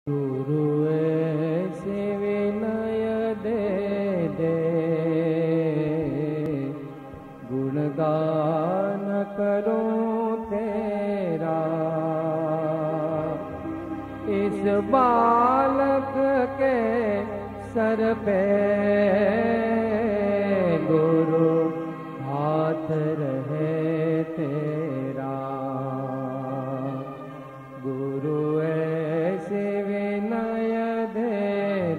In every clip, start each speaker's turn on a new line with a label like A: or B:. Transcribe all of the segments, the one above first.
A: गुरु ऐसे विनय दे दे, गुणगान करूं तेरा। इस बालक के सर पे गुरु हाथ रहे तेरा। गुरु ऐसे विनय दे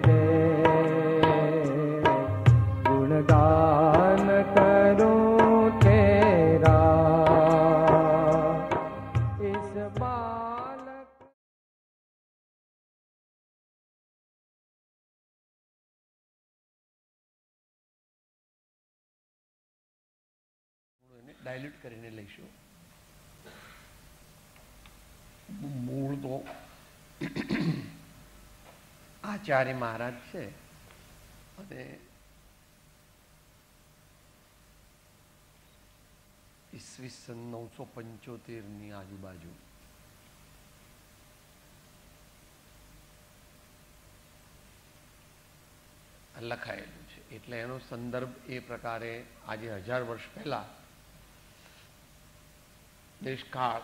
A: दे, गुणगान करूं तेरा। इस बालक
B: ડાયલ્યુટ કરીને લઈશું. મૂળ તો આચાર્ય મહારાજ છે અને ઈસવીસન 975ની આજુબાજુ લખાયેલું છે. એટલે એનો સંદર્ભ એ પ્રકારે આજે 1000 વર્ષ પહેલા દેશકાળ,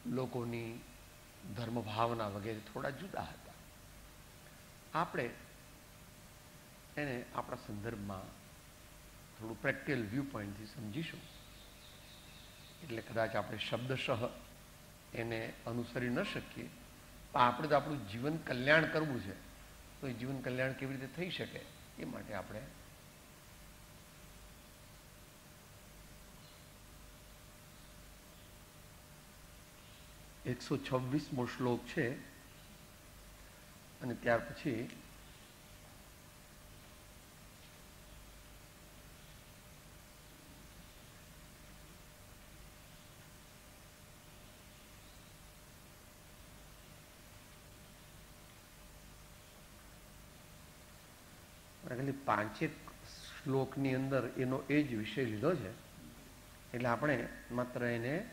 B: લોકોની ધર્મ ભાવના વગેરે થોડા જુદા હતા. આપણે એને આપણા સંદર્ભમાં થોડું પ્રેક્ટિકલ વ્યૂ પોઈન્ટથી સમજીશું. એટલે કદાચ આપણે શબ્દશઃ એને અનુસરી ન શકીએ, પણ આપણે તો આપણું જીવન કલ્યાણ કરવું છે, તો એ જીવન કલ્યાણ કેવી રીતે થઈ શકે એ માટે આપણે એકસો 26મો શ્લોક છે અને ત્યાર પછી ખાલી 5 શ્લોકની અંદર એનો એ જ વિષય લીધો છે. એટલે આપણે માત્ર એને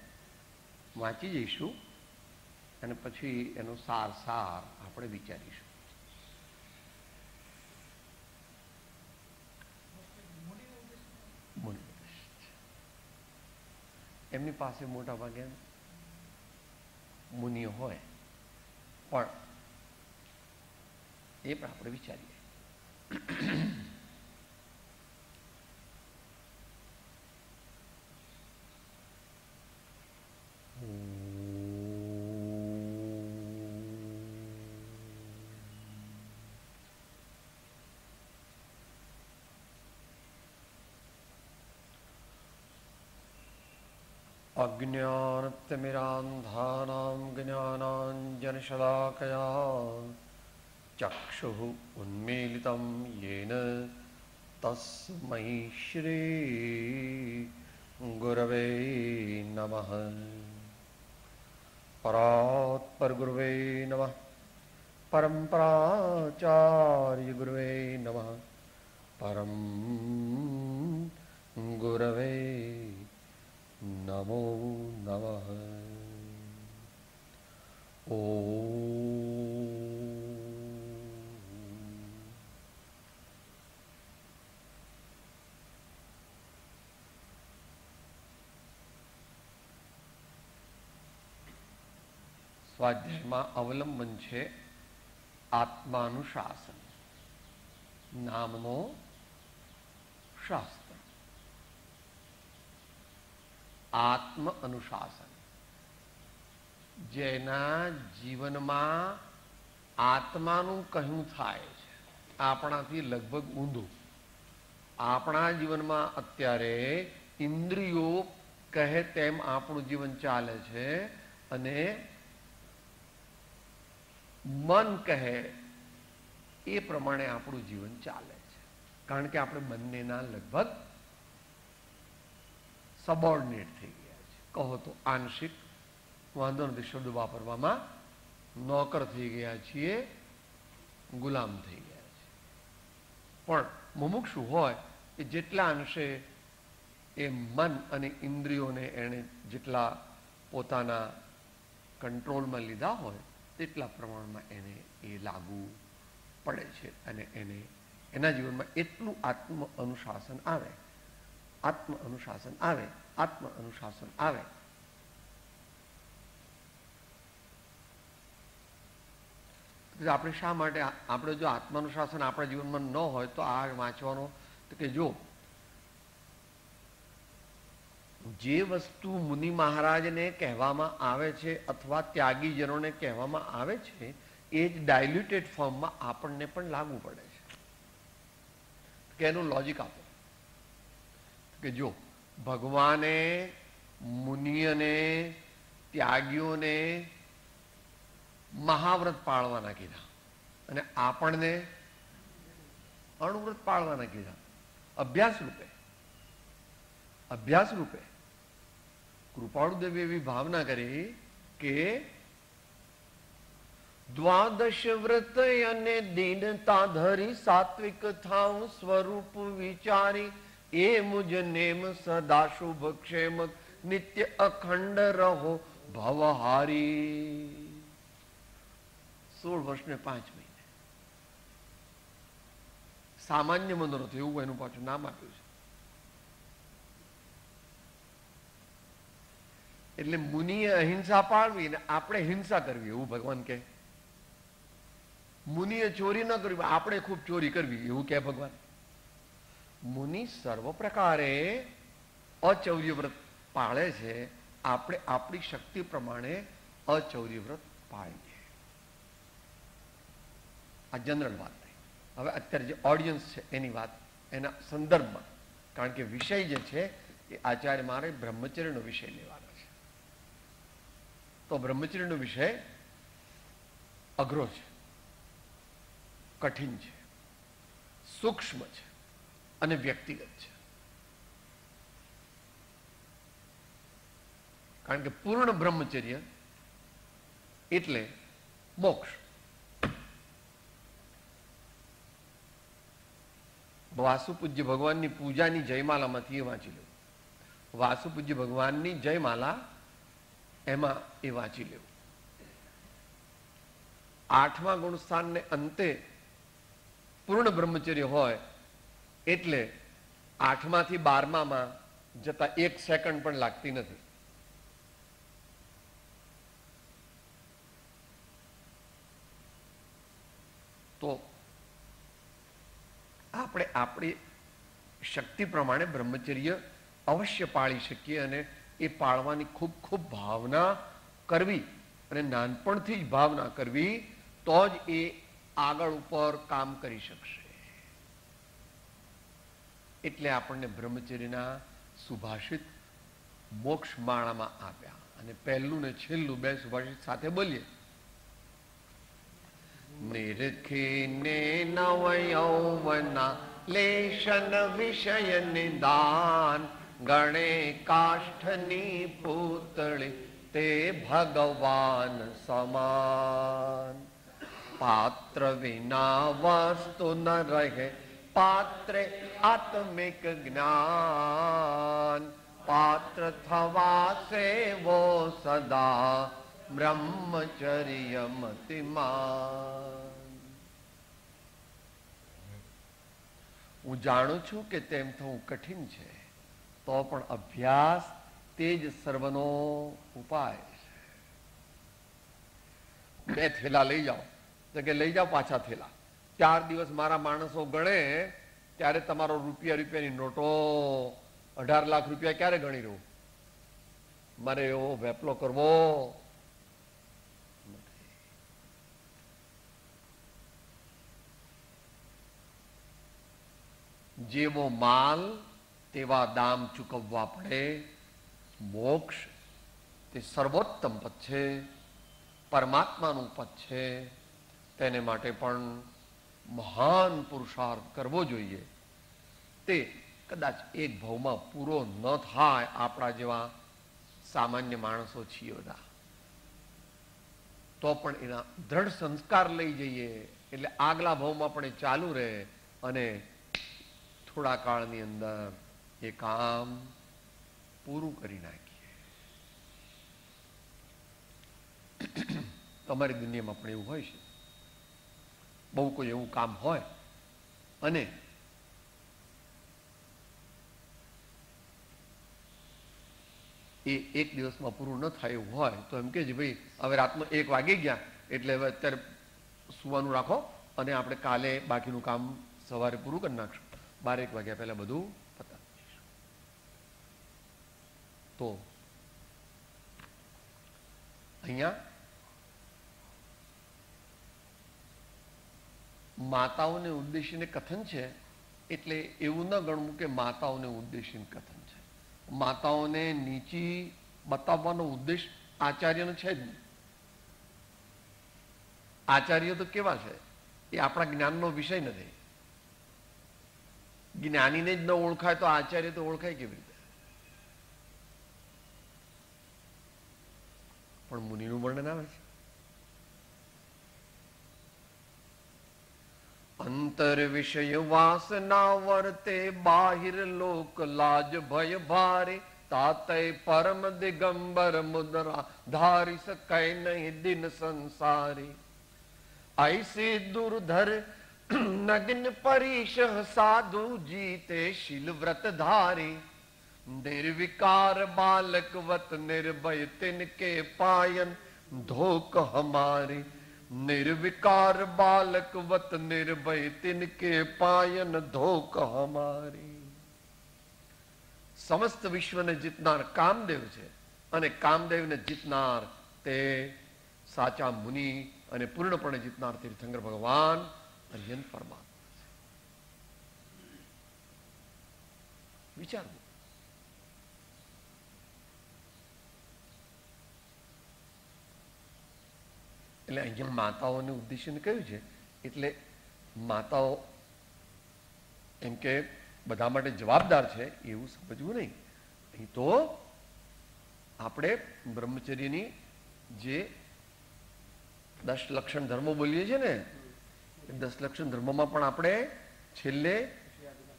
B: વાંચી જઈશું અને પછી એનો સાર આપણે વિચારીશું. એમની પાસે મોટા ભાગે મુનિઓ હોય, પણ એ પણ આપણે વિચારીએ. अज्ञानतिमिरान्धानां ज्ञानाञ्जनशलाकया चक्षुः उन्मीलितं येन तस्मै श्री गुरवे नमः. परात्परगुरुवे नमः. परम्पराचार्य गुरुवे नमः. परम गुरवे नमो नमः. સ્વાધ્યાયમાં અવલંબન છે આત્માનુશાસન નામનો શાસ્ત્ર. આત્મ અનુશાસન, જેના જીવનમાં આત્માનું કહ્યું થાય છે આપણાથી લગભગ ઊંધું. આપણા જીવનમાં અત્યારે ઇન્દ્રિયો કહે તેમ આપણું જીવન ચાલે છે અને મન કહે એ પ્રમાણે આપણું જીવન ચાલે છે. કારણ કે આપણે બંનેના લગભગ સબોર્ડિનેટ થઈ ગયા છે. કહો તો આંશિક, વાંધો નથી શબ્દ વાપરવામાં, નોકર થઈ ગયા છીએ, ગુલામ થઈ ગયા છે. પણ મુમુક્ષુ હોય એ જેટલા અંશે એ મન અને ઇન્દ્રિયોને એણે જેટલા પોતાના કંટ્રોલમાં લીધા હોય તેટલા પ્રમાણમાં એને એ લાગુ પડે છે અને એને એના જીવનમાં એટલું આત્મ અનુશાસન આવે, આત્મ અનુશાસન આવે, આત્મ અનુશાસન આવે. આપણે શા માટે, આપણે જો આત્માનુશાસન આપણા જીવનમાં ન હોય તો આ વાંચવાનો કે જો જે વસ્તુ મુનિ મહારાજને કહેવામાં આવે છે અથવા ત્યાગીજનોને કહેવામાં આવે છે એ જ ડાયલ્યુટેડ ફોર્મમાં આપણને પણ લાગુ પડે છે. કે એનું લોજિક આપો કે જો ભગવાને મુનિઓને ત્યાગીઓને મહાવ્રત પાળવાના કીધા અને આપણને અણુવ્રત પાળવાના કીધા. અભ્યાસ રૂપે કૃપાળુદેવે એવી ભાવના કરી કે દ્વાદશ વ્રત અને દીનતા ધરી સાત્વિક થાઉં સ્વરૂપ વિચારી એ મુજ નેમ સદા શુભ ક્ષેમ નિત્ય અખંડ રહો ભવહારી. 16 વર્ષને 5 મહિને સામાન્ય મનોરથ એવું એનું પાછું નામ આપ્યું છે. એટલે મુનિએ અહિંસા પાળવી ને આપણે હિંસા કરવી એવું ભગવાન કહે. મુનિએ ચોરી ન કરવી, આપણે ખૂબ ચોરી કરવી એવું કહે ભગવાન. મુનિ સર્વ પ્રકારે અચૌર્ય વ્રત પાળે છે, આપણે આપણી શક્તિ પ્રમાણે અચૌર્ય વ્રત પાળીએ. આ જનરલ વાત થઈ. હવે અત્યારે જે ઓડિયન્સ છે એની વાત, એના સંદર્ભમાં, કારણ કે વિષય જે છે એ આચાર્ય મારે બ્રહ્મચર્યનો વિષય લેવાનો છે. તો બ્રહ્મચર્યનો વિષય અઘરો છે, કઠિન છે, સૂક્ષ્મ છે અને વ્યક્તિગત છે. કારણ કે પૂર્ણ બ્રહ્મચર્ય એટલે મોક્ષ. વાસુપૂજ્ય ભગવાનની પૂજાની જયમાલામાંથી એ વાંચી લેવું. વાસુપૂજ્ય ભગવાનની જયમાલા એમાં એ વાંચી લેવું. 8મા ગુણસ્થાનને અંતે પૂર્ણ બ્રહ્મચર્ય હોય એટલે 8માંથી 12માં જતા 1 સેકન્ડ પણ લાગતી નથી. તો આપણે આપણી શક્તિ પ્રમાણે બ્રહ્મચર્ય અવશ્ય પાળી શકીએ અને એ પાળવાની ખૂબ ખૂબ ભાવના કરવી અને નાનપણથી જ ભાવના કરવી તો જ એ આગળ ઉપર કામ કરી શકશે. એટલે આપણને બ્રહ્મચર્યના સુભાષિત મોક્ષ માળામાં આપ્યા અને પહેલું ને છેલ્લું 2 સુભાષિત સાથે બોલીએ. નિરખીને નવ યૌવના લેશન વિષય નિદાન ગણે કાષ્ઠની પૂતળી તે ભગવાન સમાન. પાત્ર વિના વસ્તુ ન રહે પાત્રે આત્મિક જ્ઞાન. પાત્ર થવા સેવો સદા બ્રહ્મચર્ય મતિમાન. હું જાણું છું કે તેમ થવું કઠિન છે, તો પણ અભ્યાસ તે જ સર્વનો ઉપાય છે. 2 થેલા લઈ જાઓ તો કે લઈ જાઓ પાછા થેલા. 4 દિવસ મારા માણસો ગણે ત્યારે તમારો રૂપિયાની નોટો 18 લાખ રૂપિયા ક્યારે ગણી રહ્યું? મારે એવો વેપલો કરવો જેવો માલ તેવા દામ ચૂકવવા પડે. મોક્ષ તે સર્વોત્તમ પદ છે, પરમાત્માનું પદ છે. તેને માટે પણ મહાન પુરુષાર્થ કરવો જોઈએ. તે કદાચ એક ભાવમાં પૂરો ન થાય. આપણા જેવા સામાન્ય માણસો છીએ બધા, તો પણ એના દ્રઢ સંસ્કાર લઈ જઈએ એટલે આગલા ભાવમાં પણ એ ચાલુ રહે અને થોડા કાળની અંદર એ કામ પૂરું કરી નાખીએ. તો તમારી દુનિયામાં પણ એવું હોય છે. બહુ કોઈ એવું કામ હોય અને એ એક દિવસમાં પૂરું ન થાય એવું હોય તો એમ કે ભાઈ હવે રાતનો 1 વાગી ગયા એટલે હવે અત્યારે સુવાનું રાખો અને આપણે કાલે બાકીનું કામ સવારે પૂરું કરી નાખશું. 12-1 વાગ્યા પહેલા બધું પતાવી દઈશું. તો અહીંયા માતાઓને ઉદ્દેશીને કથન છે એટલે એવું ન ગણવું કે માતાઓને ઉદ્દેશીને કથન છે. માતાઓને નીચી બતાવવાનો ઉદ્દેશ આચાર્યનો છે જ નહીં. આચાર્ય તો કેવા છે એ આપણા જ્ઞાનનો વિષય નથી. જ્ઞાનીને જ ન ઓળખાય તો આચાર્ય તો ઓળખાય કેવી રીતે? પણ મુનિનું વર્ણન આવે છે. અંતર વિષય વાસના વર્તે બાહિર લોક લાજ ભય ભારે તાતય પરમ દિગંબર મુદ્રા ધારી સકાય નહીં દિન સંસારી ऐसे दुर्धर नग्न परीश साधु जीते शील व्रत धारी निर्विकार बालक वत निर्भय तिनके पायन धोक हमारी निर्विकार बालक वत निर्भय तिनके पायन धोक हमारी. समस्त विश्वने जीतनार कामदेव છે અને કામદેવને જીતનાર તે સાચા મુનિ અને પૂર્ણપણે જીતનાર તીર્થંકર ભગવાન અર્યન પરમાત્મા છે. વિચારવું. એટલે અહીંયા માતાઓને ઉદ્દેશ્યને કહ્યું છે એટલે માતાઓ એમ કે બધા માટે જવાબદાર છે એવું સમજવું નહીં. અહીં તો આપણે બ્રહ્મચર્યની જે 10 લક્ષણ ધર્મો બોલીએ છીએ ને, 10 લક્ષણ ધર્મોમાં પણ આપણે છેલ્લે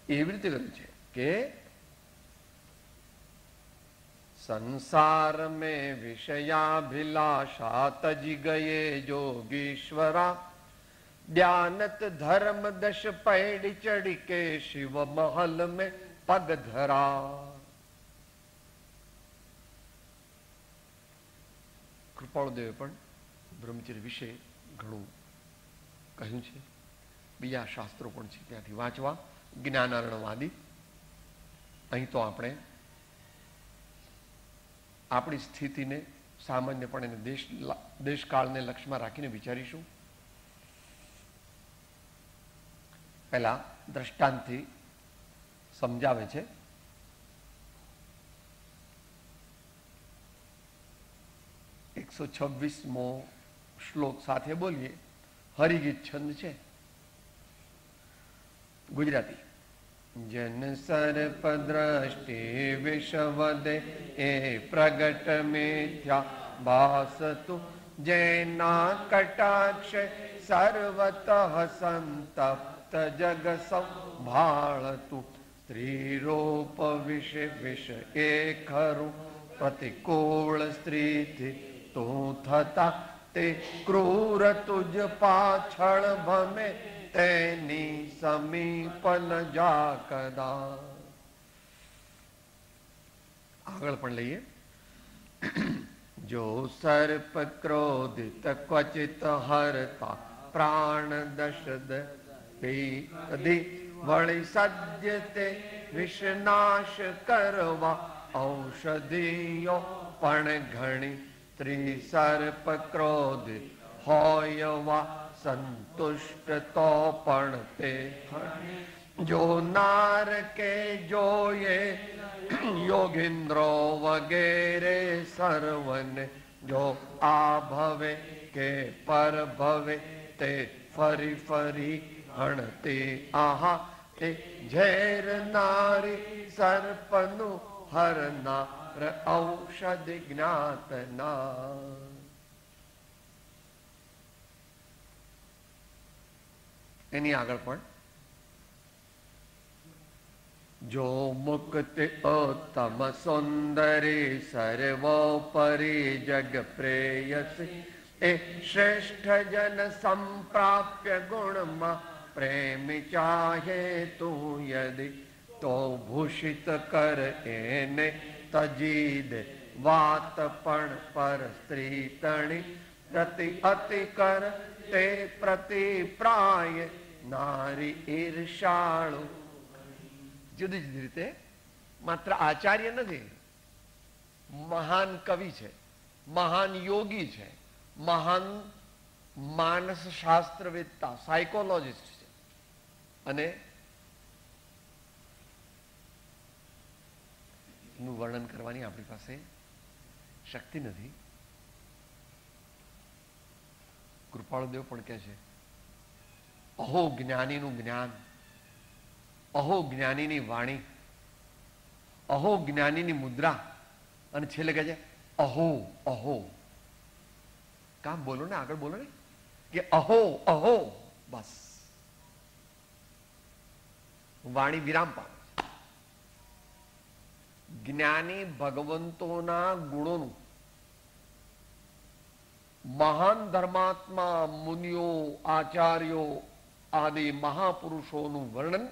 B: એવી રીતે કર્યું છે કે संसार में विषयाभिलाषा तजी गए जोगीश्वरा ज्ञानत धर्म दश पैड़ चढ़ के शिव महल में पग धरा. કૃપાળુદેવે પણ બ્રહ્મચર્ય વિશે ઘણું કહ્યું છે. બીજા શાસ્ત્રો પણ છે ત્યાંથી વાંચવા. જ્ઞાનારણવાદી. અહીં તો આપણે આપણી સ્થિતિને સામાન્યપણે દેશકાળને લક્ષ્યમાં રાખીને વિચારીશું. પહેલા દ્રષ્ટાંતથી સમજાવે છે. એકસો 26મો શ્લોક સાથે બોલીએ. હરિગીત છંદ છે ગુજરાતી. जन सर्प दृष्टि विषवदे ए प्रगट मिथ्या भासतु जैना कटाक्ष सर्वतः संतप्त जग संभाळतु स्त्री रूप विष विष ए खरु प्रतिकूल स्त्री थी तू थता ते क्रूर तुझ पाछळ भमे तेनी समीपन જા કદા. આગળ પણ લઈએ. જો સર્પ ક્રોધિત ક્વચિત હરતા પ્રાણ દશદ કદી વળી સદ્ય તે વિષનાશ કરવા ઔષધિયો પણ ઘણી ત્રી સર્પ ક્રોધિત હોય વા संतुष्ट तो पण ते जो नार के जोये योगिंद्रो वगैरे सर्वन जो आ भवे के पर भवे ते फरी फरी हणते आहा ते झेर नारी सर्पनु हरनार औषधि ज्ञातना. એની આગળ પણ જો મુક્ત ઉત્તમ સુંદરી સર્વોપરી જગ પ્રેયસી એ શ્રેષ્ઠ જન સંપ્રાપ્ય ગુણમાં પ્રેમી ચાહે તું યદિ તો ભૂષિત કર એને તજી દે વાત પણ પર સ્ત્રી તણી પ્રતિ અતિ કર તે પ્રતિ પ્રાય નારી ઈર્ષાળુ. જુદી જુદી રીતે માત્ર આચાર્ય નથી, મહાન કવિ છે, મહાન યોગી છે, મહાન માનસ શાસ્ત્રવેત્તા સાયકોલોજીસ્ટ છે, અને નું વર્ણન કરવાની આપણી પાસે શક્તિ નથી. કૃપાળુદેવ પણ કહે છે, અહો જ્ઞાનીનું જ્ઞાન, અહો જ્ઞાનીની વાણી, અહો જ્ઞાનીની મુદ્રા, અને છેલ્લે કહે છે અહો અહો. કામ બોલો ને, આગળ બોલો ને, કે અહો અહો, બસ વાણી વિરામ પામે. જ્ઞાની ભગવંતોના ગુણોનું, મહાન ધર્માત્મા મુનિઓ આચાર્યો આદિ મહાપુરુષોનું વર્ણન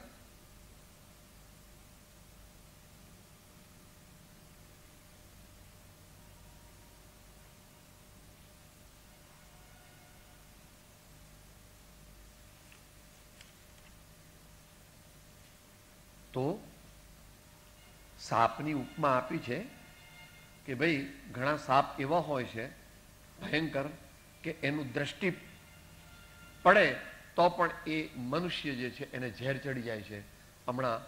B: તો સાપની ઉપમા આપી છે કે ભાઈ ઘણા સાપ એવા હોય છે ભયંકર કે એનું દ્રષ્ટિ પડે તો પણ એ મનુષ્ય જે છે એને ઝેર ચડી જાય છે. હમણાં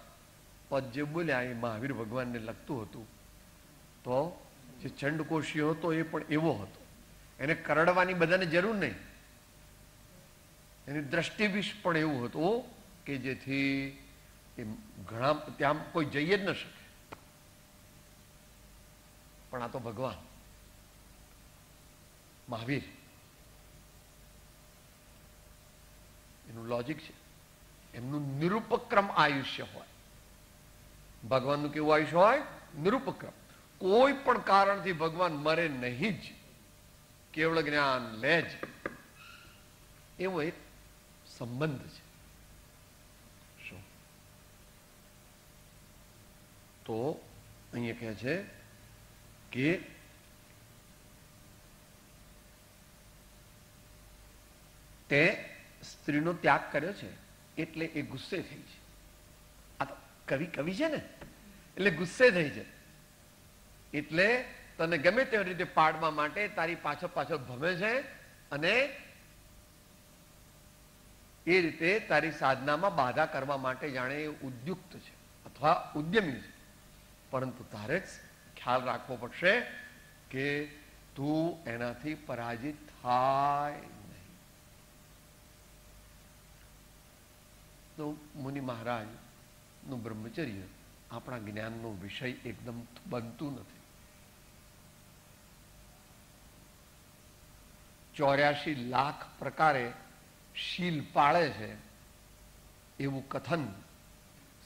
B: પદ જે બોલ્યા એ મહાવીર ભગવાનને લગતું હતું. તો જે ચંડકોશી હતો એ પણ એવો હતો, એને કરડવાની બધાને જરૂર નહીં, એની દ્રષ્ટિ વિશ પણ એવું હતું કે જેથી એ ઘણા ત્યાં કોઈ જઈ જ ન શકે. પણ આ તો ભગવાન મહાવીર, એનું લોજિક છે, એમનું નિરુપક્રમ આયુષ્ય હોય. ભગવાનનું કેવું આયુષ્ય હોય? નિરુપક્રમ. કોઈ પણ કારણથી ભગવાન મરે નહીં જ, કેવળ જ્ઞાન લે જ, એવો એક સંબંધ છે. શું તો અહીંયા કહે છે કે તે સ્ત્રીનો ત્યાગ કર્યો છે એટલે એ ગુસ્સે થઈ છે. આ તો કવિ છે ને, એટલે ગુસ્સે થઈ છે. એટલે તને ગમે તેવી રીતે પાડવા માટે તારી પાછળ ભમે છે, અને એ રીતે તારી સાધનામાં બાધા કરવા માટે જાણે એ ઉદ્યુક્ત છે અથવા ઉદ્યમી છે. પરંતુ તારે જ ખ્યાલ રાખવો પડશે કે તું એનાથી પરાજિત થાય નહીં. તો મુનિ મહારાજ નું બ્રહ્મચર્ય આપણા જ્ઞાનનો વિષય એકદમ બનતું નથી. 84 લાખ પ્રકારે શીલ પાળે છે એવું કથન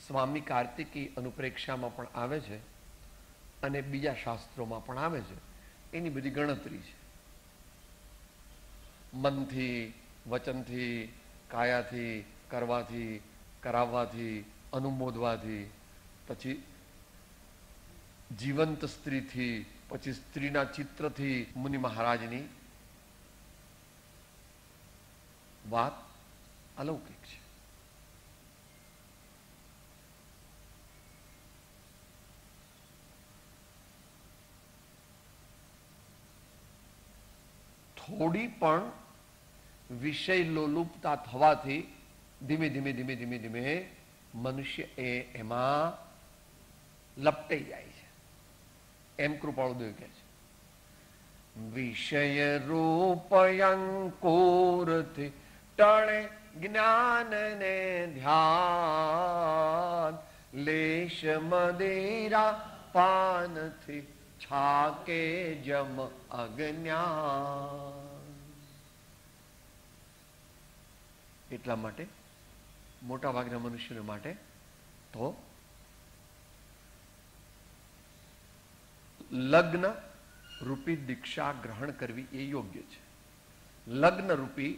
B: સ્વામી કાર્તિકી અનુપ્રેક્ષામાં પણ આવે છે, અને બીજા શાસ્ત્રોમાં પણ આવે છે. એની બધી ગણતરી છે. મનથી, વચનથી, કાયાથી, કરવાથી, કરાવવાથી, અનુમોદવાથી, પછી જીવંત સ્ત્રીથી, પછી સ્ત્રીના ચિત્રથી મુનિ મહારાજની વાત અલૌકિક છે. થોડી પણ વિષય લોલુપતા થવાથી ધીમે ધીમે મનુષ્ય એમાં લપટાઈ જાય છે. એમ કૃપાળુદેવ કહે છે, વિષય રૂપયંકુરથી ટળે જ્ઞાન ને ધ્યાન, લેશ મદિરા પાનથી છાકે જમ અજ્ઞાન. એટલા માટે મોટા ભાગના મનુષ્યોને માટે તો લગ્ન રૂપી દીક્ષા ગ્રહણ કરવી એ યોગ્ય છે. લગ્ન રૂપી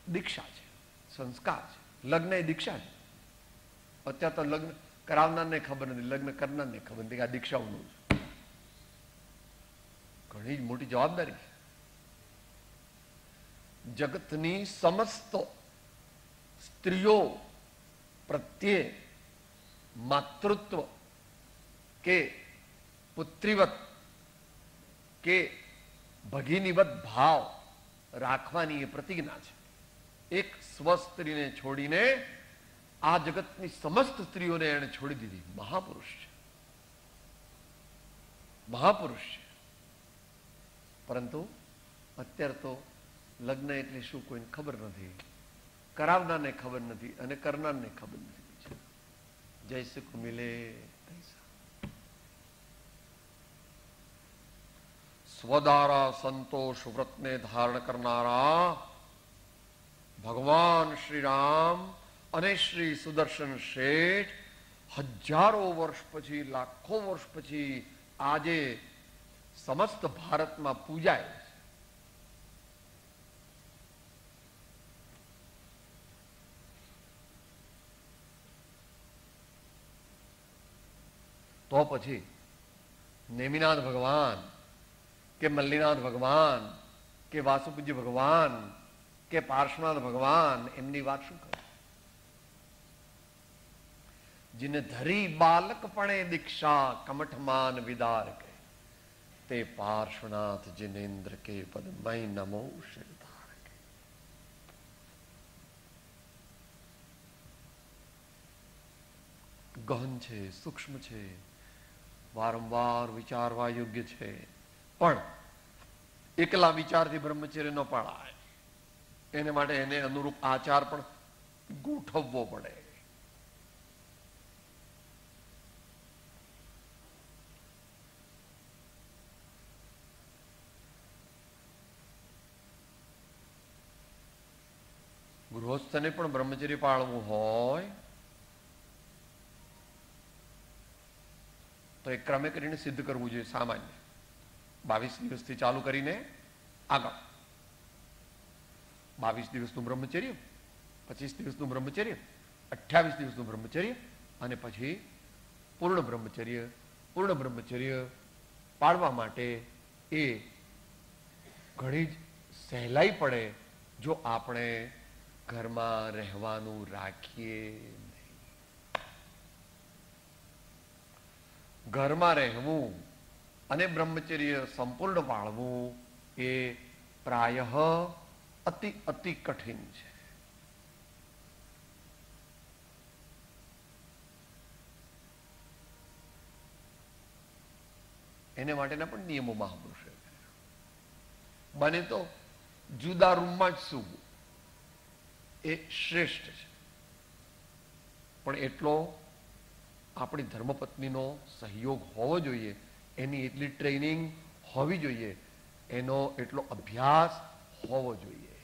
B: દીક્ષા છે, સંસ્કાર છે. લગ્ન એ દીક્ષા છે. અત્યારે તો લગ્ન કરાવનારને ખબર નથી, લગ્ન કરનારને ખબર નથી કે આ દીક્ષાઓનું છે. ઘણી જ મોટી જવાબદારી છે. જગતની સમસ્ત સ્ત્રીઓ પ્રત્યે માતૃત્વ કે પુત્રીવત કે ભગીનીવત ભાવ રાખવાની એ પ્રતિજ્ઞા છે. એક સ્વસ્ત્રીને છોડીને આ જગતની સમસ્ત સ્ત્રીઓને એણે છોડી દીધી. મહાપુરુષ છે, મહાપુરુષ છે. પરંતુ અત્યારે તો લગ્ન એટલે શું કોઈને ખબર નથી, કરાવનારને ખબર નથી અને કરનારને ખબર નથી. જૈસે કો મિલે તૈસા. સ્વદારા સંતોષ વ્રતને ધારણ કરનારા ભગવાન શ્રી રામ અને શ્રી સુદર્શન શેઠ હજારો વર્ષ પછી, લાખો વર્ષ પછી આજે સમસ્ત ભારતમાં પૂજાય છે. તો પછી નેમિનાથ ભગવાન કે મલ્લીનાથ ભગવાન કે વાસુપૂજ્ય ભગવાન કે પાર્શ્વનાથ ભગવાન એમની વાત શું કરે? जिन धरी बालकपणे दीक्षा कमठमान विदार के ते पार्श्वनाथ जिनेन्द्र के पद मई नमो शिरधार के. ગહન છે, સૂક્ષ્મ છે, વારંવાર વિચારવા યોગ્ય છે, પણ એકલા વિચારથી બ્રહ્મચર્ય ન પાળાય. એને માટે એને અનુરૂપ આચાર પણ ગોઠવવો પડે. ગૃહસ્થને પણ બ્રહ્મચર્ય પાળવું હોય તો એક ક્રમે કરીને સિદ્ધ કરવું જોઈએ. સામાન્ય 22 દિવસથી ચાલુ કરીને આગળ 22 દિવસનું બ્રહ્મચર્ય, 25 દિવસનું બ્રહ્મચર્ય, 28 દિવસનું બ્રહ્મચર્ય અને પછી પૂર્ણ બ્રહ્મચર્ય. પૂર્ણ બ્રહ્મચર્ય પાળવા માટે એ ઘણી જ સહેલાઈ પડે જો આપણે ઘરમાં રહેવાનું રાખીએ. ઘરમાં રહેવું અને બ્રહ્મચર્ય સંપૂર્ણ પાળવું એ પ્રાયઃ અતિ અતિ કઠિન છે. એને માટેના પણ નિયમો મહાપુરુષે બને તો જુદા રૂમમાં જ સૂવું એ શ્રેષ્ઠ છે. પણ એટલો આપણી ધર્મપત્નીનો સહયોગ હોવો જોઈએ, એની એટલી ટ્રેનિંગ હોવી જોઈએ, એનો એટલો અભ્યાસ હોવો જોઈએ.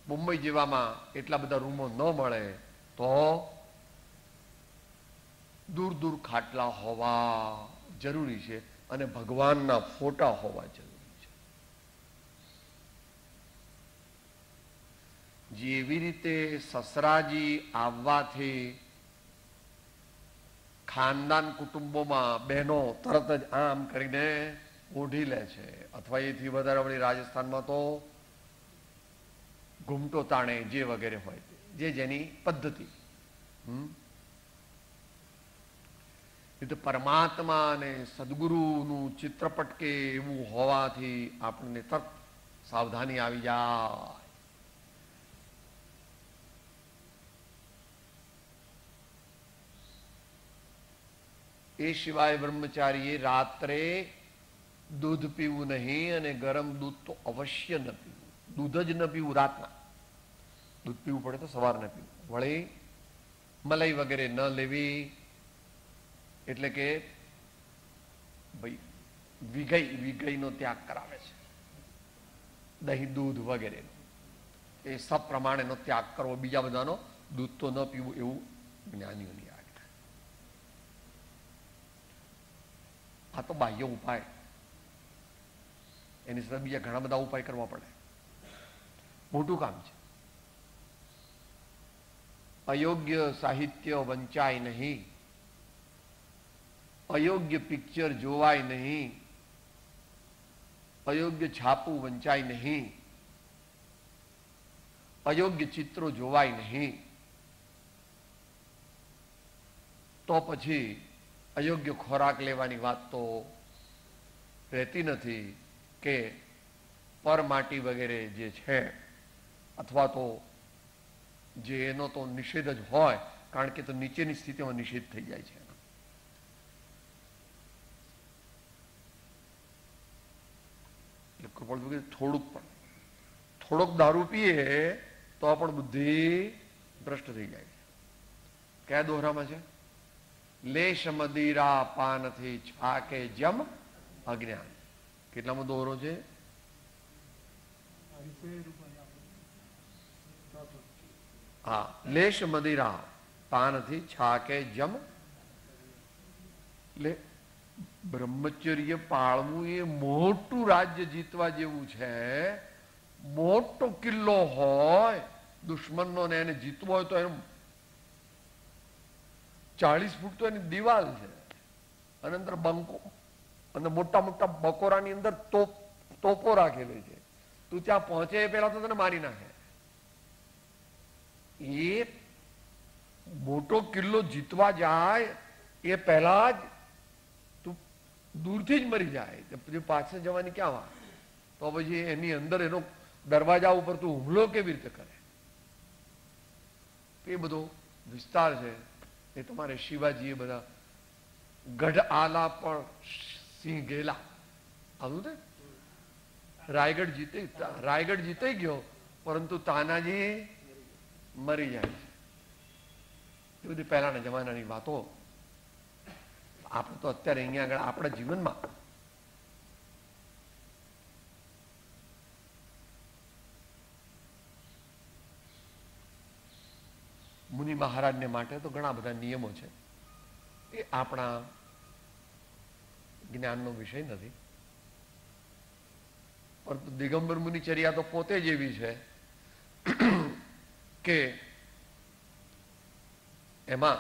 B: મુંબઈ જેવામાં એટલા બધા રૂમો ન મળે તો દૂર દૂર ખાટલા હોવા જરૂરી છે અને ભગવાનના ફોટા હોવા જરૂરી છે. જેવી રીતે સસરાજી આવવાથી ખાનદાન કુટુંબોમાં બહેનો તરત જ આમ કરીને ઓઢી લે છે, અથવા એથી વધારે આપણી રાજસ્થાનમાં તો ઘૂમટો તાણે જે વગેરે હોય જે જેની પદ્ધતિ. એ તો પરમાત્મા અને સદગુરુનું ચિત્રપટ કે એવું હોવાથી આપણને તરત સાવધાની આવી જાય. એ સિવાય બ્રહ્મચારીએ રાત્રે દૂધ પીવું નહીં અને ગરમ દૂધ તો અવશ્ય ન પીવું. દૂધ જ ન પીવું રાતના. દૂધ પીવું પડે તો સવાર ન પીવું. વળી મલાઈ વગેરે ન લેવી, એટલે કે ભાઈ વિગઈનો ત્યાગ કરાવે છે. દહીં દૂધ વગેરેનો એ સબ પ્રમાણેનો ત્યાગ કરવો. બીજા બધાનો દૂધ તો ન પીવું એવું જ્ઞાનીઓની આજ્ઞા. આ તો બાહ્ય ઉપાય. એની સાથે બીજા ઘણા બધા ઉપાય કરવા પડે. મોટું કામ છે. અયોગ્ય સાહિત્ય વંચાય નહીં, અયોગ્ય પિક્ચર જોવાય નહીં, અયોગ્ય છાપું વંચાય નહીં, અયોગ્ય ચિત્રો જોવાય નહીં. તો પછી અયોગ્ય ખોરાક લેવાની વાત તો રહેતી નથી કે પરમાટી વગેરે જે છે, અથવા તો જે એનો તો નિષેધ જ હોય, કારણ કે તો નીચેની સ્થિતિમાં નિષેધ થઈ જાય છે. થોડોક દારૂ પીએ તો પણ બુદ્ધિ ભ્રષ્ટ થઈ જાય છે. કયા દોહરામાં છે? લેશ મદિરા પાનથી છાકે જમ અજ્ઞાન. કેટલામો દોહરો છે? હા, લેશ મદિરા પાનથી છાકે જમ. એટલે બ્રહ્મચર્ય પાળવું એ મોટું રાજ્ય જીતવા જેવું છે. મોટો કિલ્લો હોય, દુશ્મનનો ને એને જીતવો હોય તો એનું 40 ફૂટ તો એની દિવાલ છે, અને અંદર બંકો અને મોટા મોટા બકોરાની અંદર તોપો રાખેલી છે. તું ત્યાં પહોંચે એ પહેલા તો તને મારી નાખે. એ મોટો કિલ્લો જીતવા જાય એ પહેલા જ તું દૂરથી જ મરી જાય. પછી પાછળ જવાની ક્યાં વાત? તો પછી એની અંદર એનો દરવાજા ઉપર તું હુમલો કેવી રીતે કરે? એ બધો વિસ્તાર છે. એ તમારે શિવાજીએ બધા ગઢ આલા પણ સિંહ ગયેલા આવું ને. રાયગઢ જીતાઈ ગયો, પરંતુ તાનાજી મરી જાય છે. એ બધી પહેલાના જમાનાની વાતો. આપણે તો અત્યારે અહીંયા આગળ આપણા જીવનમાં મુનિ મહારાજને માટે તો ઘણા બધા નિયમો છે. એ આપણા જ્ઞાનનો વિષય નથી, પરંતુ દિગંબર મુનિચર્યા તો પોતે જ એવી છે કે એમાં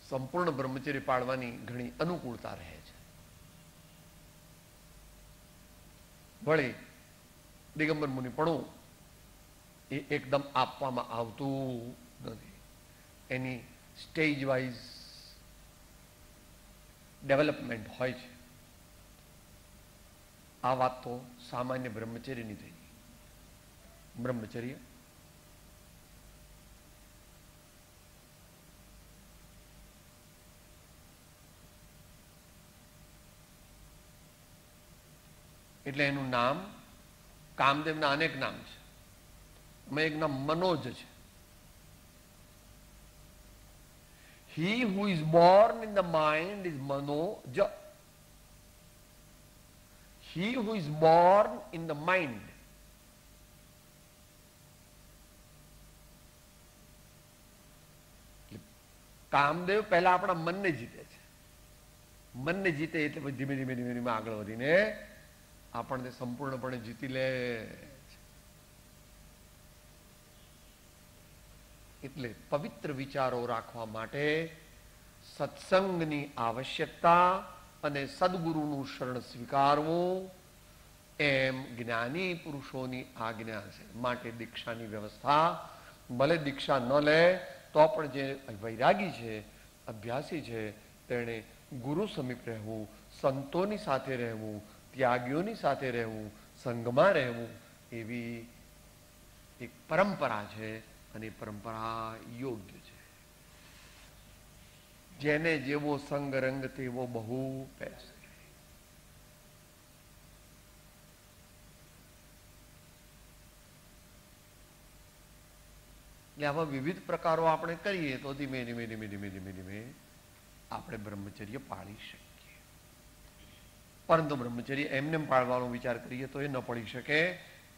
B: સંપૂર્ણ બ્રહ્મચર્ય પાળવાની ઘણી અનુકૂળતા રહે છે. વળી દિગંબર મુનિ પણ એ એકદમ આપવામાં આવતું નથી. એની સ્ટેજ વાઇઝ ડેવલપમેન્ટ હોય છે. આ વાત તો સામાન્ય બ્રહ્મચર્યની થઈ. બ્રહ્મચર્ય એટલે એનું નામ, કામદેવના અનેક નામ છે. એક નામ મનોજ છે. He who is born in the mind is Manoja. He who is born in the mind. Kamdev પહેલા આપણા મનને જીતે છે. મનને જીતે એટલે ધીમે ધીમે ધીમે ધીમે આગળ વધીને આપણને સંપૂર્ણપણે જીતી લે. એટલે પવિત્ર વિચારો રાખવા માટે સત્સંગની આવશ્યકતા અને સદગુરુનું શરણ સ્વીકારવું એમ જ્ઞાની પુરુષોની આજ્ઞા છે. માટે દીક્ષાની વ્યવસ્થા, ભલે દીક્ષા ન લે તો પણ જે વૈરાગી છે, અભ્યાસી છે, તેણે ગુરુ સમીપ રહેવું, સંતોની સાથે રહેવું, ત્યાગીઓની સાથે રહેવું, સંઘમાં રહેવું, એવી એક પરંપરા છે. અને પરંપરા યોગ્ય છે. જેને જેવો સંગ રંગ તેવો બહુ પૈસે. એટલે આવા વિવિધ પ્રકારો આપણે કરીએ તો ધીમે ધીમે ધીમે ધીમે ધીમે ધીમે આપણે બ્રહ્મચર્ય પાળી શકીએ. પરંતુ બ્રહ્મચર્ય એમને પાળવાનો વિચાર કરીએ તો એ ન પડી શકે.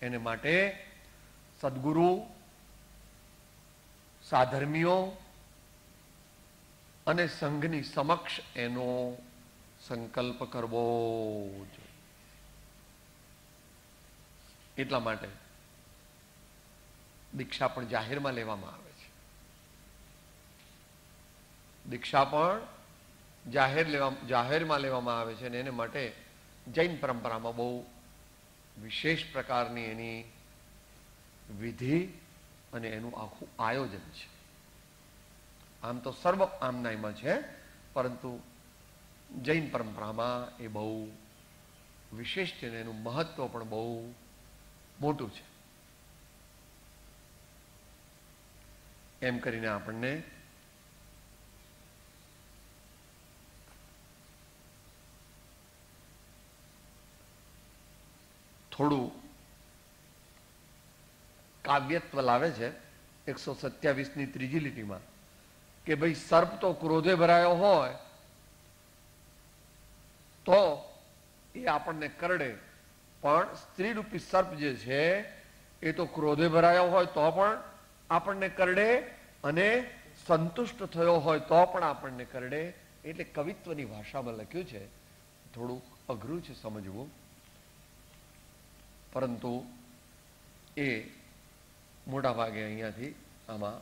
B: એને માટે સદગુરુ, સાધર્મીઓ અને સંઘની સમક્ષ એનો સંકલ્પ કરવો જોઈએ. એટલા માટે દીક્ષા પણ જાહેરમાં લેવામાં આવે છે. દીક્ષા પણ જાહેરમાં લેવામાં આવે છે અને એને માટે જૈન પરંપરામાં બહુ વિશેષ પ્રકારની એની વિધિ અને એનું આખું આયોજન છે. આમ તો સર્વ આમનાયમાં છે, પરંતુ જૈન પરંપરામાં એ બહુ વિશેષ છે અને એનું મહત્વ પણ બહુ મોટું છે. એમ કરીને આપણને થોડું કાવ્યત્વ લાવે છે 127ની ત્રીજી લીટીમાં કે ભાઈ સર્પ તો ક્રોધે ભરાયો હોય તો એ આપણને કરડે, પણ સ્ત્રીરૂપી સર્પ જે છે એ તો ક્રોધે ભરાયો હોય તો પણ આપણને કરડે અને સંતુષ્ટ થયો હોય તો પણ આપણને કરડે. એટલે કવિત્વની ભાષામાં લખ્યું છે. થોડું અઘરું છે સમજવું, પરંતુ એ મોટા ભાગે અહીંયાથી આમાં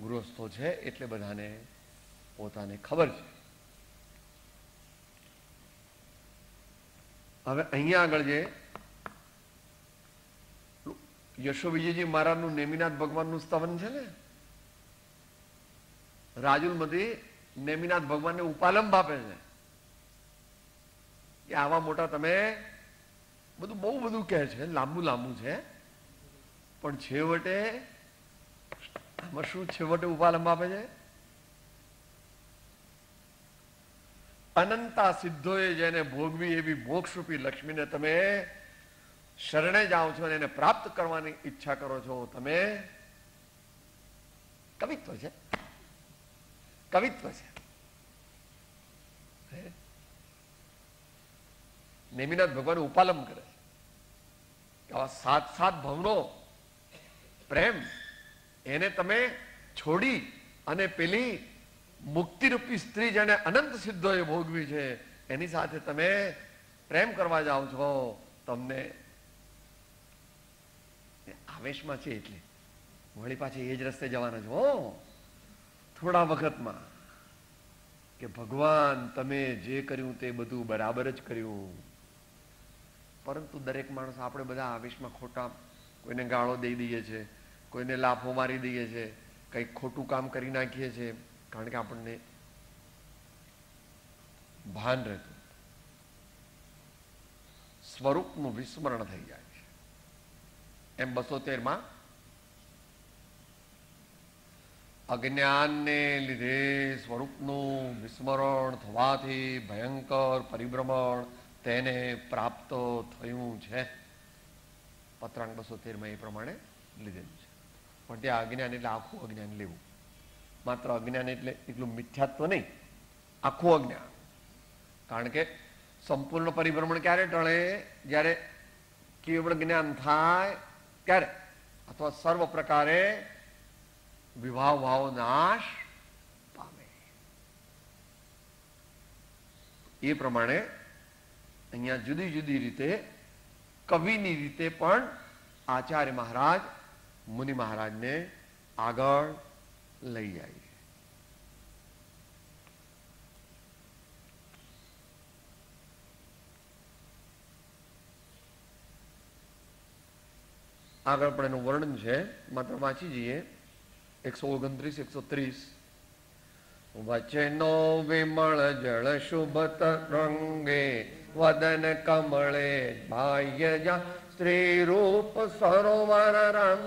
B: ગૃહસ્થો છે એટલે બધાને પોતાને ખબર છે. હવે અહીંયા આગળ જે યશોવિજયજી મહારાજનું નેમિનાથ ભગવાનનું સ્તવન છે ને, રાજુલમતી નેમિનાથ ભગવાનને ઉપાલંબ આપે છે કે આવા મોટા તમે બધું બહુ બધું કહે છે, લાંબુ લાંબુ છે, પણ છેવટે આમાં શું છેવટે ઉપાલંબ આપે છે? અનંતા સિદ્ધોએ જેને ભોગવી એવી મોક્ષરૂપી લક્ષ્મીને તમે શરણે જાઓ છો અને એને પ્રાપ્ત કરવાની ઈચ્છા કરો છો. તમે કવિત્વ છે, કવિત્વ છે. નેમિનાથ ભગવાન ઉપાલંબ કરે છે. આવા 7 ભવનો પ્રેમ એને તમે છોડી અને પેલી મુક્તિરૂપી સ્ત્રી જેને અનંત સિદ્ધોએ ભોગવી છે એની સાથે તમે પ્રેમ કરવા જાઓ છો. તમને આવેશમાં છે એટલે વળી પાછી એ જ રસ્તે જવાના છો થોડા વખતમાં કે ભગવાન તમે જે કર્યું તે બધું બરાબર જ કર્યું. પરંતુ દરેક માણસ આપણે બધા આવેશમાં ખોટા કોઈને ગાળો દઈ દઈએ છીએ, કોઈને લાફો મારી દઈએ છીએ, કંઈક ખોટું કામ કરી નાખીએ છીએ, કારણ કે આપણને ભાન રહેતું સ્વરૂપનું વિસ્મરણ થઈ જાય છે. એમ 213માં અજ્ઞાનને લીધે સ્વરૂપનું વિસ્મરણ થવાથી ભયંકર પરિભ્રમણ તેને પ્રાપ્ત થયું છે. પત્રાંક 213માં એ પ્રમાણે લીધેલું છે. પણ ત્યાં અજ્ઞાન એટલે આખું અજ્ઞાન લેવું. માત્ર અજ્ઞાન એટલે એટલું મિથ્યાત્વ નહીં, આખું અજ્ઞાન. કારણ કે સંપૂર્ણ પરિભ્રમણ ક્યારે ટળે? જ્યારે કેવળ જ્ઞાન થાય ત્યારે, અથવા સર્વ પ્રકારે વિભાવ ભાવ નાશ પામે. એ પ્રમાણે અહીંયા જુદી જુદી રીતે કવિની રીતે પણ આચાર્ય મહારાજ મુનિ મહારાજને આગળ લઈ જાય. આગળ પણ એનું વર્ણન છે, માત્ર વાંચી જઈએ. 129, 130. વચનો વિમળ જળ શુભ તરંગે વદન કમળે બાહ્ય જા સ્ત્રી રૂપ સરોવર રંગ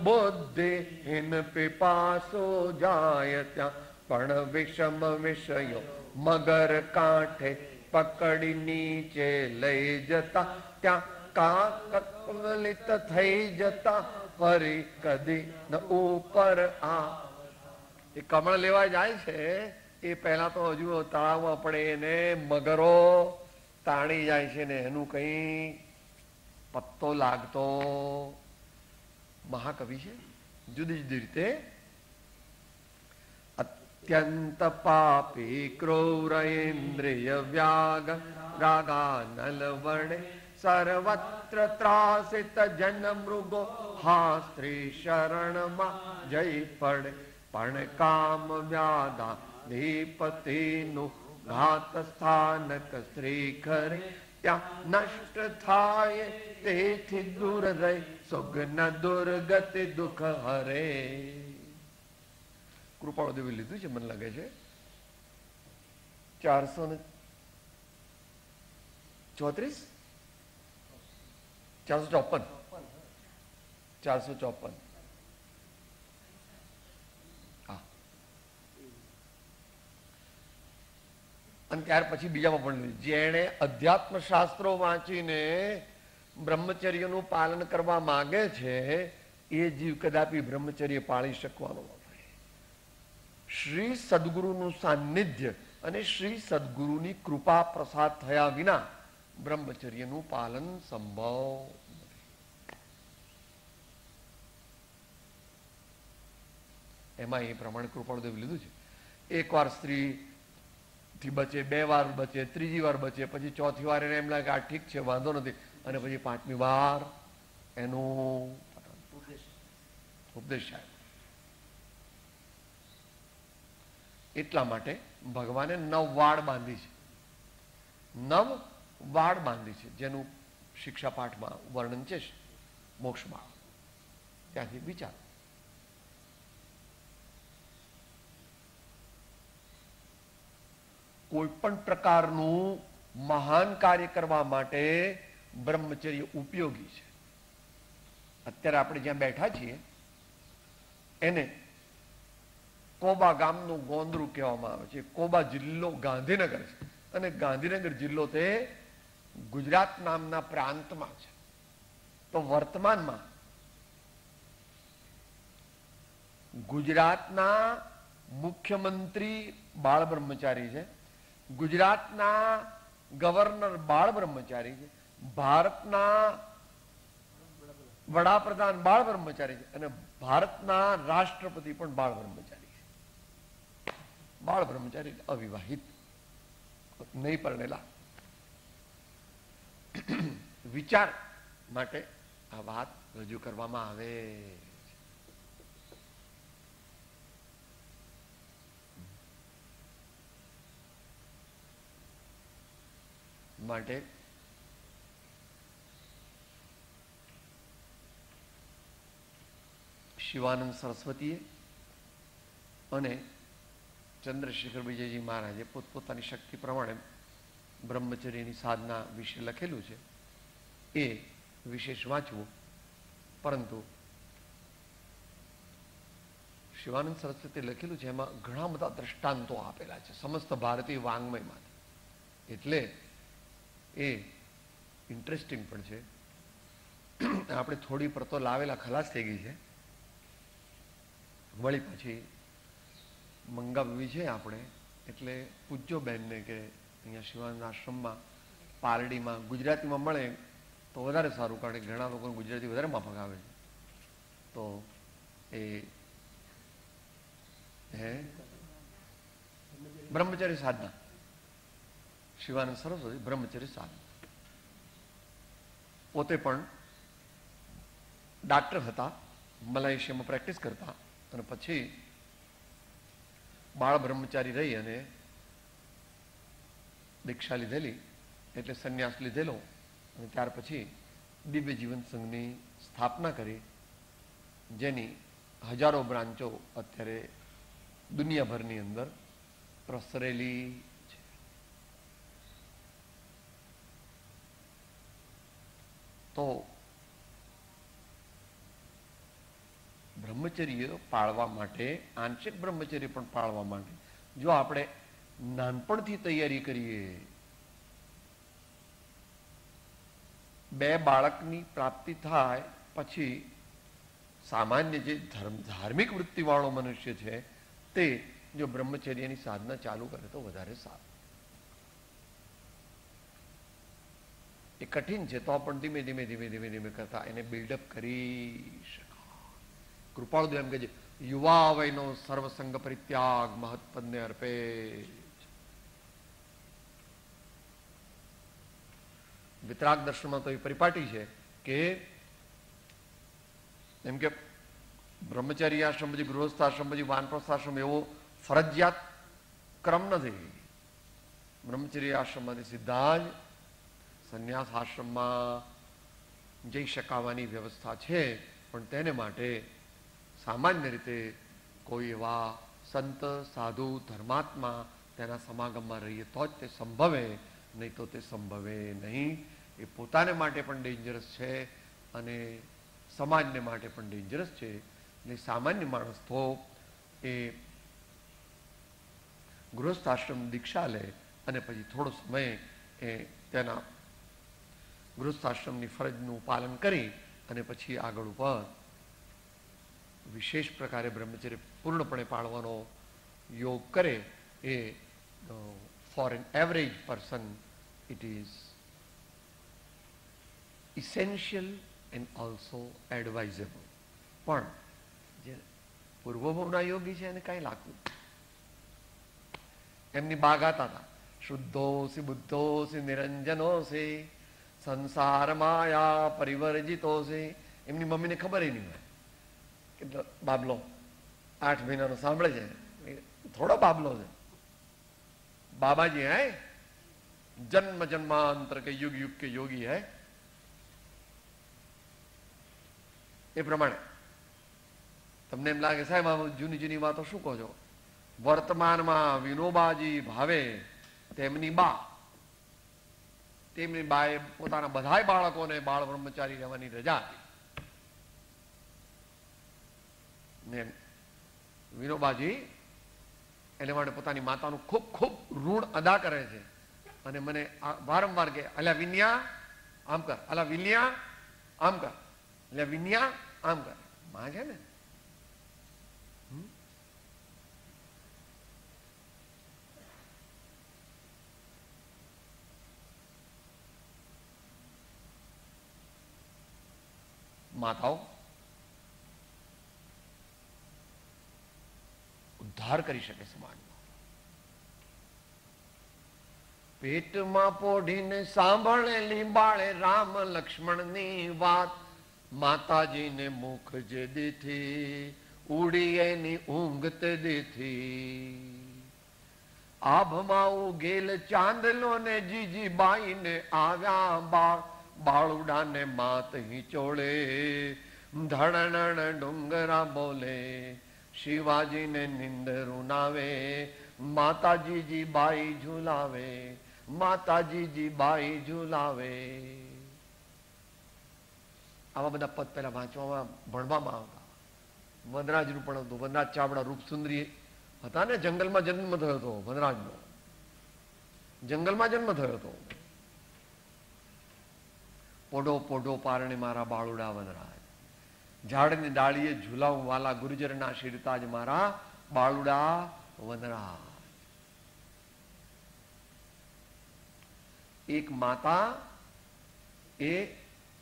B: બુદ્ધિ હિન પીપાસો જાય ત્યાં પણ વિષમ વિષયો મગર કાંઠે પકડી નીચે લઈ જતા ત્યાં કાકલિત થઈ જતા ફરી કદી ન ઉપર આ. એ કમળ લેવા જાય છે એ પહેલા તો હજુ તળાવમાં પડે એને મગરો તાણી જાય છે ને એનું કઈ પત્તો લાગતો. મહાકવિ છે, જુદી જુદી રીતે અત્યંત પાપી ક્રૂર ઇન્દ્રિય વ્યાગ રાગા નલ વડે સર્વત્ર ત્રાસિત જન મૃગો હા સ્ત્રી શરણમાં જઈ પડે પણ કામ વ્યાધા ધીપતિનું ઘાત સ્થાનક સ્ત્રી કરે ત્યાં નષ્ટ થાય તેથી દૂર રહી સુગ્ન દુર્ગતિ દુઃખ હરે. કૃપાળુ દેવી લીધું છે મને લાગે છે 434 454 હા. અને ત્યાર પછી બીજામાં પણ જેણે અધ્યાત્મ શાસ્ત્રો વાંચીને બ્રહ્મચર્યનું પાલન કરવા માંગે છે એ જીવ કદાપી બ્રહ્મચર્ય પાળી શકવાનો નથી. શ્રી સદગુરુનું સાનિધ્ય અને શ્રી સદગુરુની કૃપા પ્રસાદ થયા વિના બ્રહ્મચર્યનું પાલન સંભવ નથી. એમાં એ પ્રમાણે કૃપાળુદેવ લીધું છે. એકવાર સ્ત્રી થી બચે, 2 વાર બચે, 3જી વાર બચે, પછી 4થી વાર એને એમ લાગે આ ઠીક છે વાંધો નથી, અને પછી 5મી વાર એનું ઉપદેશ થાય. એટલા માટે ભગવાને 9 વાડ બાંધી છે, 9 વાડ બાંધી છે, જેનું શિક્ષા પાઠમાં વર્ણન છે મોક્ષમાં. ત્યાંથી વિચાર. કોઈ પણ પ્રકારનું મહાન કાર્ય કરવા માટે બ્રહ્મચર્ય ઉપયોગી છે. અત્યારે આપણે જ્યાં બેઠા છીએ એને કોબા ગામનું ગોંદરું કહેવામાં આવે છે. કોબા જિલ્લો ગાંધીનગર છે અને ગાંધીનગર જિલ્લો તે ગુજરાત નામના પ્રાંતમાં છે. તો વર્તમાનમાં ગુજરાતના મુખ્યમંત્રી બાળ બ્રહ્મચારી છે, ગુજરાતના ગવર્નર બાળ બ્રહ્મચારી છે, ભારતના વડાપ્રધાન બાળ બ્રહ્મચારી છે અને ભારતના રાષ્ટ્રપતિ પણ બાળ બ્રહ્મચારી છે. બાળ બ્રહ્મચારી અવિવાહિત, નહીં પરણેલા. વિચાર માટે આ વાત રજૂ કરવામાં આવે. માટે શિવાનંદ સરસ્વતીએ અને ચંદ્રશેખર વિજયજી મહારાજે પોતપોતાની શક્તિ પ્રમાણે બ્રહ્મચર્યની સાધના વિશે લખેલું છે. એ વિશેષ વાંચવું. પરંતુ શિવાનંદ સરસ્વતીએ લખેલું છે એમાં ઘણા બધા દ્રષ્ટાંતો આપેલા છે સમસ્ત ભારતીય વાંગ્મયમાંથી. એટલે એ ઇન્ટરેસ્ટિંગ પણ છે. આપણે થોડી પર તો લાવેલા ખલાસ થઈ ગઈ છે. વળી પછી મંગાવવી છે આપણે, એટલે પૂછજો બેનને કે અહીંયા શિવાનંદ આશ્રમમાં પારડીમાં ગુજરાતીમાં મળે તો વધારે સારું, કારણ કે ઘણા લોકોને ગુજરાતી વધારે માફક આવે છે. તો એ હે બ્રહ્મચર્ય સાધના, શિવાનંદ સરસ્વતી બ્રહ્મચર્ય સાધના. પોતે પણ ડાક્ટર હતા, મલેશિયામાં પ્રેક્ટિસ કરતા, અને પછી બાળ બ્રહ્મચારી રહી અને દીક્ષા લીધેલી, એટલે સંન્યાસ લીધેલો, અને ત્યાર પછી દિવ્ય જીવન સંઘની સ્થાપના કરી, જેની હજારો બ્રાન્ચો અત્યારે દુનિયાભરની અંદર પ્રસરેલી છે. તો બ્રહ્મચર્ય પાળવા માટે, આંશિક બ્રહ્મચર્ય પણ પાળવા માટે જો આપણે નાનપણથી તૈયારી કરીએ, 2 બાળકની પ્રાપ્તિ થાય પછી સામાન્ય જે ધાર્મિક વૃત્તિવાળો મનુષ્ય છે તે જો બ્રહ્મચર્યની સાધના ચાલુ કરે તો વધારે સારું. એ કઠિન છે તો પણ ધીમે ધીમે ધીમે ધીમે ધીમે કરતા એને બિલ્ડઅપ કરી શકાય. કૃપાળુદેવ એમ કહે છે, યુવા વયનો સર્વસંગ પરિત્યાગ મહત્પદને અર્પે. વિતરાગ દર્શનમાં તો એ પરિપાટી છે કે એમ કે બ્રહ્મચારી આશ્રમ પછી ગૃહસ્થાશ્રમ પછી વાનપ્રસ્થાશ્રમ એવો ફરજિયાત ક્રમ નથી. બ્રહ્મચર્ય આશ્રમમાંથી સીધા જ સંન્યાસ આશ્રમમાં જઈ શકાવાની વ્યવસ્થા છે, પણ તેને માટે સામાન્ય રીતે કોઈ એવા સંત સાધુ ધર્માત્મા તેના સમાગમમાં રહીએ તો જ તે સંભવે, નહીં તો તે સંભવે નહીં. એ પોતાને માટે પણ ડેન્જરસ છે અને સમાજને માટે પણ ડેન્જરસ છે. એટલે સામાન્ય માણસ તો એ ગૃહસ્થાશ્રમ દીક્ષા લે અને પછી થોડો સમય એ તેના ગૃહસ્થાશ્રમની ફરજનું પાલન કરી અને પછી આગળ ઉપર વિશેષ પ્રકારે બ્રહ્મચર્ય પૂર્ણપણે પાળવાનો યોગ કરે. એ for an average person it is essential and also advisable. પણ જે પૂર્વભવના યોગી છે એને કાંઈ લાગતું, એમની બા ગાતા હતા, શુદ્ધોસી બુદ્ધોસી નિરંજનોસી સંસાર માયા પરિવર્જિતોસી. એમની મમ્મીને ખબર નહીં હોય કેટલો બાબલો 8 મહિનાનો સાંભળે છે, થોડો બાબલો છે. બાબાજી હે જન્મ જન્માંતર કે યુગ યુગ કે યોગી હે. એ પ્રમાણે તમને એમ લાગે સાહેબ આ જૂની જૂની વાતો શું કહો છો? વર્તમાનમાં વિનોબાજી ભાવે તેમની બાએ પોતાના બધાય બાળકોને બાળ બ્રહ્મચારી રહેવાની રજા આપી. ને વિનોબાજી એને માટે પોતાની માતાનું ખૂબ ખૂબ ઋણ અદા કરે છે અને મને વારંવાર કે અલ્યા વિન્યા આમ કર, અલા વિન્યા આમ કર, અલ્યા વિન્યા આમ કર. માં છે ને માતાઓ ઉદ્ધાર કરી શકે સમાજનો. પેટમાં પોઢીને સાંભળેલી બાળે રામ લક્ષ્મણની વાત, માતાજીને મુખ જે દીથી ઉડી એની ઊંઘ તે દીથી. આભમાં ઉગેલ ચાંદલો ને જીજી બાઈને આવ્યા બાળુડાને માત હિંચોળે, ધડણ ડુંગરા બોલે શિવાજીને નિંદરું નાવે, માતાજીજી બાઈ ઝુલાવે, માતાજીજી બાઈ ઝુલાવે. આવા બધા પદ પહેલા વાંચવામાં ભણવામાં આવતા. વનરાજનું પણ હતું. વનરાજ ચાવડા રૂપસુંદરી હતા ને, જંગલમાં જન્મ થયો હતો વનરાજનો, જંગલમાં જન્મ થયો હતો. પોઢો પોઢો પારણે મારા બાળુડા વનરાજ, ઝાડની ડાળીએ ઝુલાવું વાલા ગુર્જરના શિરતાજ મારા બાળુડા વનરાજ. એક માતા એ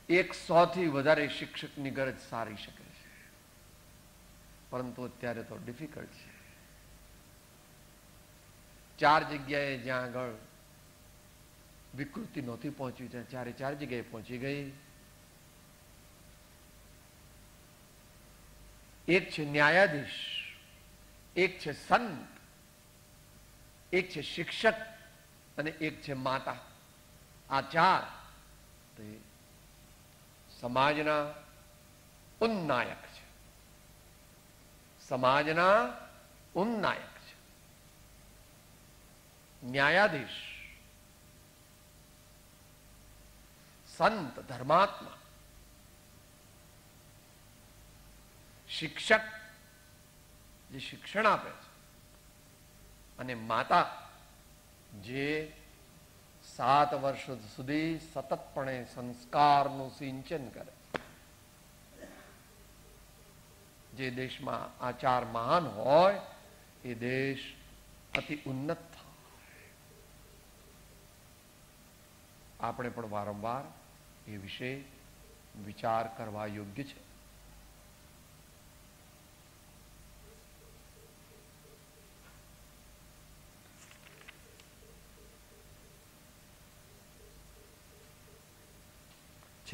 B: 100 થી વધારે શિક્ષકની ગરજ સારી શકે છે, પરંતુ અત્યારે તો ડિફિકલ્ટ છે. 4 જગ્યાએ જ્યાં આગળ વિકૃતિ નહોતી પહોંચી ત્યાં 4 જગ્યાએ પહોંચી ગઈ. એક છે ન્યાયાધીશ, એક છે સંત, એક છે શિક્ષક અને એક છે માતા. આ 4 સમાજના ઉન્નાયક છે, સમાજના ઉન્નાયક છે. ન્યાયાધીશ, સંત ધર્માત્મા, શિક્ષક જે શિક્ષણ આપે છે, અને માતા જે 7 વર્ષ સુધી સતતપણે સંસ્કારનું સિંચન કરે. જે દેશમાં આ 4 મહાન હોય એ દેશ અતિ ઉન્નત થાય. આપણે પણ વારંવાર એ વિશે વિચાર કરવા યોગ્ય છે.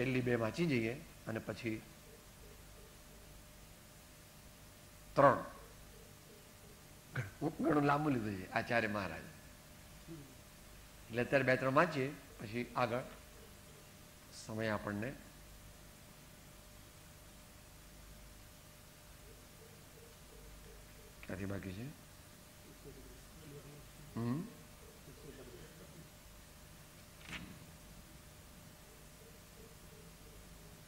B: છેલ્લી બે વાંચી જઈએ અને પછી 3 ઘણું લાંબુ લીધું છે આચાર્ય મહારાજ, એટલે અત્યારે 2-3 વાંચીએ પછી આગળ સમય આપણને ક્યાંથી બાકી છે?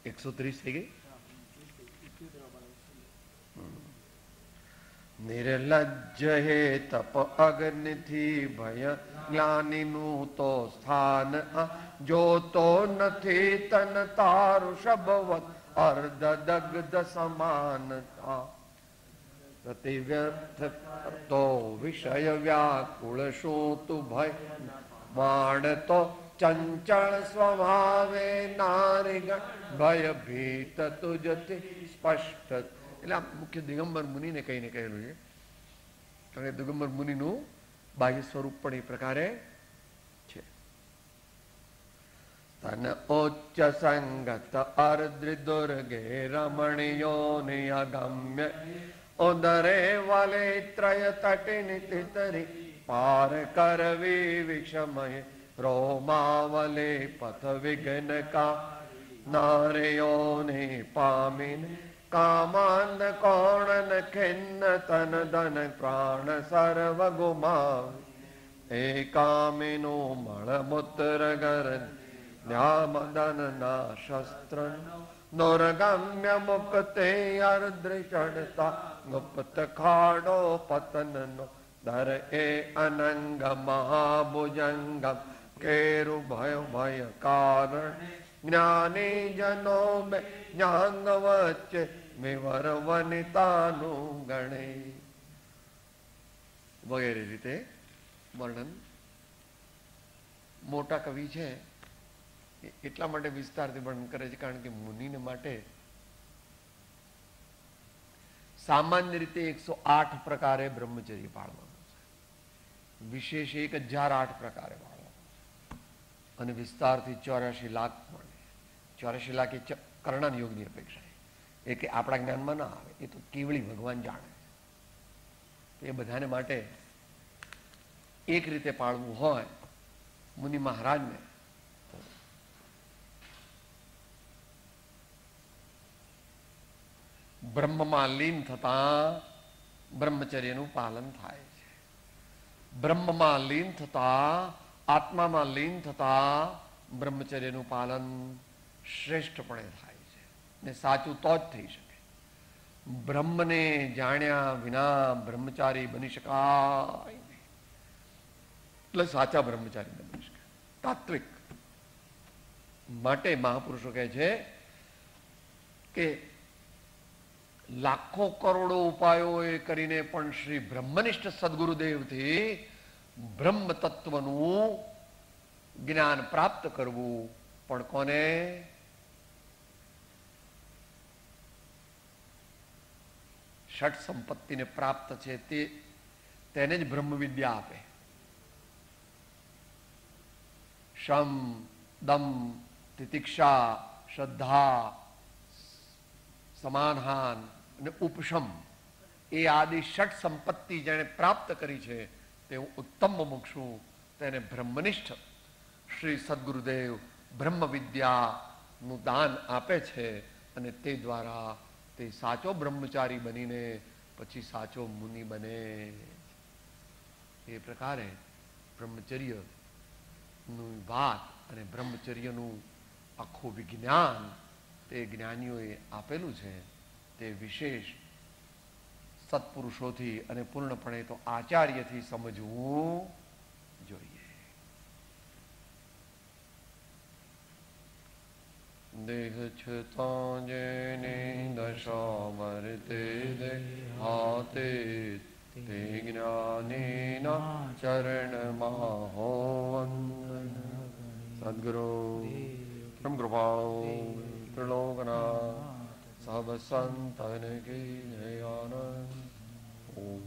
B: 130 થઈ ગઈ. નિર્લજ્જ હે તપ અગ્નિથી ભય જ્ઞાનીનું તો સ્થાન, જોતો નથી તન તારું શબવત અર્ધ દગ્ધ સમાનતા. પ્રતિવ્યર્થ તો વિષય વ્યાકુળ શું તું ભય માણ તો ચંચળ સ્વભાવે નારીગણ ભય ભીત તુજથી સ્પષ્ટ. એટલે આ મુખ્ય દિગંબર મુનિને કહીને કહેલું છે, કારણ કે દિગંબર મુનિનું બાહ્ય સ્વરૂપ પણ એ પ્રકારે છે. તન ઉચ્ચ સંગત અર્દ્રિ દુર્ગે રમણીયોને અગમ્ય ઉદરે વલે ત્રય તટિ તરી પાર કરવી વિષમય રોમાવલે પથ વિઘ્ન કા નારયોને પામીને કામાન કોણ ખિન્ન તન ધન પ્રાણ સર્વ ગુમાવ. એ કામિનું મળમૂત્ર ગરન ન્યામદન ના શસ્ત્ર દુર્ગમ્ય મુક્તે અર્દ્રિ ચડતા ગુપ્ત ખાડો પતનનો દર એ અનંગ મહાભુજંગમ કેરુ ભય ભય કારણ જ્ઞાની જનો બે જ્ઞાંગ વચ્ચે વિવર વનિતાનું ગણે વગેરે રીતે વર્ણન. મોટા કવિ છે એટલા માટે વિસ્તારથી વર્ણન કરે છે, કારણ કે મુનિને માટે સામાન્ય રીતે 108 પ્રકારે બ્રહ્મચર્ય પાળવાનું છે, વિશેષ 1008 પ્રકારે પાળવાનું છે, અને વિસ્તારથી 84 લાખ મળે. 84 લાખ એ કર્ણન યોગની અપેક્ષા, એ કે આપણા જ્ઞાનમાં ના આવે, એ તો કેવળી ભગવાન જાણે. એ બધાને માટે એક રીતે પાળવું હોય મુનિ મહારાજને, બ્રહ્મમાં લીન થતા બ્રહ્મચર્યનું પાલન થાય છે. બ્રહ્મમાં લીન થતા, આત્મામાં લીન થતા બ્રહ્મચર્યનું પાલન શ્રેષ્ઠપણે થાય છે, ને સાચું તો જ થઈ શકે. બ્રહ્મને જાણ્યા વિના બ્રહ્મચારી બની શકાય નહીં, એટલે સાચા બ્રહ્મચારી ન બની શકાય, તાત્વિક. માટે મહાપુરુષો કહે છે કે લાખો કરોડો ઉપાયો એ કરીને પણ શ્રી બ્રહ્મનિષ્ઠ સદગુરુદેવથી બ્રહ્મ તત્વનું જ્ઞાન પ્રાપ્ત કરવું પણ કોને? ષટ સંપત્તિને પ્રાપ્ત છે તેને જ બ્રહ્મ વિદ્યા આપે. શમ, દમ, તિતિક્ષા, શ્રદ્ધા, સમાનહાન અને ઉપશમ, એ આદિ ષટ સંપત્તિ જેણે પ્રાપ્ત કરી છે તે ઉત્તમ મુમુક્ષુ, તેને બ્રહ્મનિષ્ઠ શ્રી સદગુરુદેવ બ્રહ્મ વિદ્યાનું દાન આપે છે, અને તે દ્વારા તે સાચો બ્રહ્મચારી બનીને પછી સાચો મુનિ બને. એ પ્રકારે બ્રહ્મચર્યનું વાત અને બ્રહ્મચર્યનું આખું વિજ્ઞાન તે જ્ઞાનીઓએ આપેલું છે. તે વિશેષ સત્પુરુષોથી અને પૂર્ણપણે તો આચાર્યથી સમજવું જોઈએ. દેહ છતાં જેની દશા વર્તે હાથે તે જ્ઞાનીના ચરણમાં હોવન. સદગુરુ બ્રહ્મ કૃપાળુ ત્રિલોકના સબ સંતન કી જય. આનંદ. ઓમ